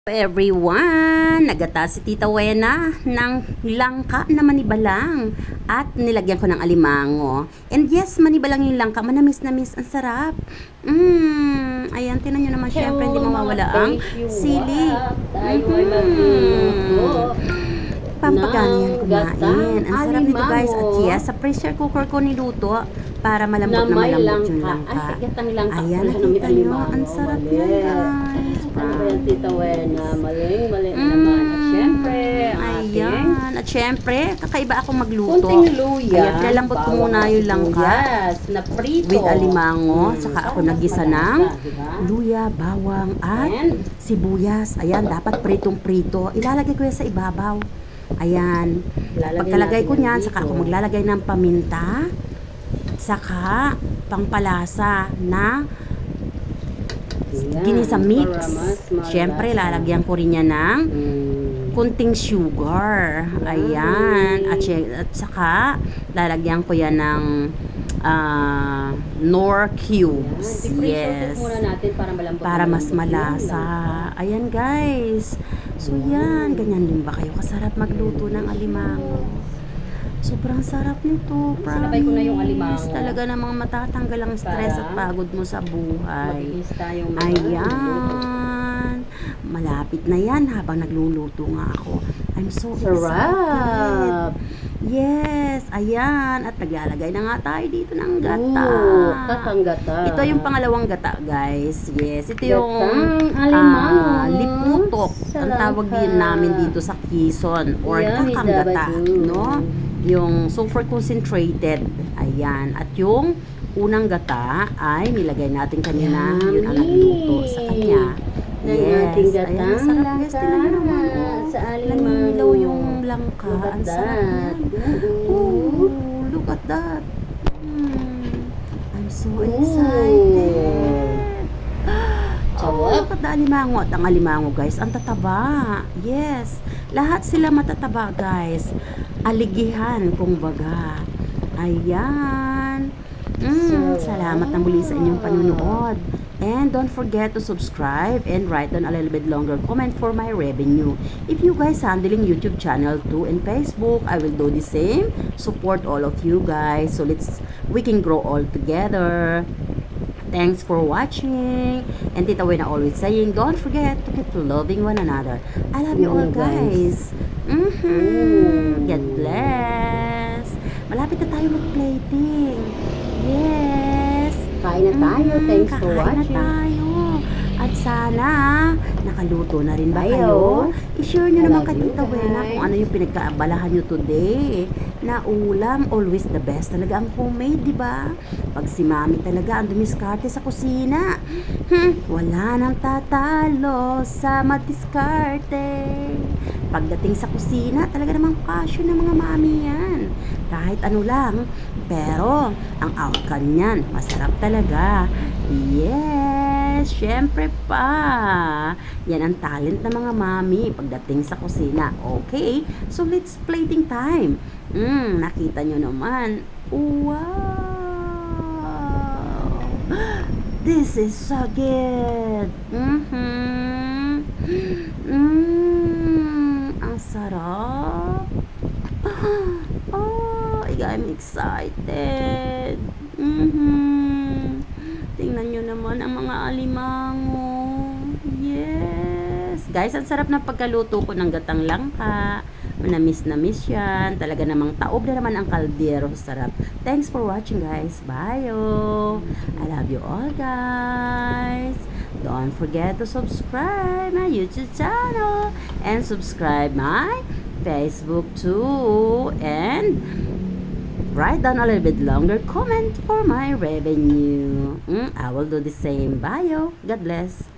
Everyone, nagata si Tita Wena ng langka na manibalang at nilagyan ko ng alimango. And yes, manibalang yung langka, manamis-namis, ang sarap. Ayan, tinan nyo naman, syempre hindi mawawala ang sili. Pampagana yan kumain. Ang sarap nito guys. At yes, sa pressure cooker ko niluto para malambot na malambot yung langka. Ayan, nakita nyo, ang sarap yan guys. Ano ba yan, Tita Wena? Maling naman. At syempre, ayan. At syempre, kakaiba ako magluto. kunting luya. Ayan, lalambot ko muna yung langka. Yes, na prito. With alimango. Saka ako Mas nagisa malasa, ng diba? luya, bawang, at And sibuyas. Ayan, dapat pritong-prito. Ilalagay ko yan sa ibabaw. Ayan. lalagay Pagkalagay ko natin niyan, dito. saka ako maglalagay ng paminta. Saka pangpalasa na Ayan, ginisa mix. para mas malasa. Siyempre, lalagyan ko rin yan ng kunting sugar. Ayan. At saka, lalagyan ko yan ng Knorr cubes. Yes. Muna natin para malambot. Para mas malasa. Ayan, guys. So, yan. Ganyan din ba kayo? Kasarap magluto ng alimango. Sobrang sarap nito. Sinabay ko na yung alimango. Talaga namang matatanggal ang stress at Para pagod mo sa buhay. Mabilis tayong Ayan. Malapit na yan habang nagluluto nga ako. I'm so excited. Sarap! Yes, ayan. At naglalagay na nga tayo dito ng gata. Tatang gata. Ito yung pangalawang gata, guys. Yes, ito yung Gatang alimango. liputok. Ang Sa tawag langka. din namin dito sa Quezon. Or Yummy kakang gata. dabadu. No? Yung sulfur concentrated. Ayan. At yung unang gata ay nilagay natin kanina. Yummy. Yun ang nagluto sa kanya. Ng Yes. ating Ayan, gatang sarap guys. langka. Tingnan nyo naman. Oh. Sa alimango. Naninilaw yung langka. Look at Ang sarap that. yan. Ooh, look at that. I'm so excited. Oh, look at the alimango. At ang alimango guys, ang tataba. Yes. Lahat sila matataba guys. Aligihan, kumbaga. Ayan. Salamat na muli sa inyong panunood. And don't forget to subscribe and write down a little bit longer comment for my revenue. If you guys handling YouTube channel too and Facebook, I will do the same. Support all of you guys so we can grow all together. Thanks for watching. And Tita Wena always saying, don't forget to keep loving one another. I love you all guys. God bless. Malapit na tayo mag-plating. Yes. Kain na tayo. Thanks for Kakain watching. na tayo. At sana, nakaluto na rin ba Bye, kayo? oh. I-share nyo I naman love kay you Tita Wena guys. kung ano yung pinagkaabalahan nyo today. Na ulam, always the best talaga ang homemade, di ba? Pag si Mami talaga ang dumiskarte sa kusina. Wala nang tatalo sa madiskarte. Pagdating sa kusina, talaga namang passion ng mga mami yan. Kahit ano lang, pero ang outcome niyan, masarap talaga. Yes, syempre pa. Yan ang talent ng mga mami pagdating sa kusina. Okay, so let's plating time. Nakita nyo naman. Wow! This is so good. Ang sarap. Oh, I'm excited. Tingnan nyo naman ang mga alimango. Yes. Guys, ang sarap ng pagkaluto ko ng gatang langka. Manamis yan. Talaga namang taob na naman ang kaldero. Sarap. Thanks for watching guys. Bye. I love you all guys. Don't forget to subscribe my YouTube channel. And subscribe my Facebook too. And write down a little bit longer comment for my revenue. I will do the same. Bye. God bless.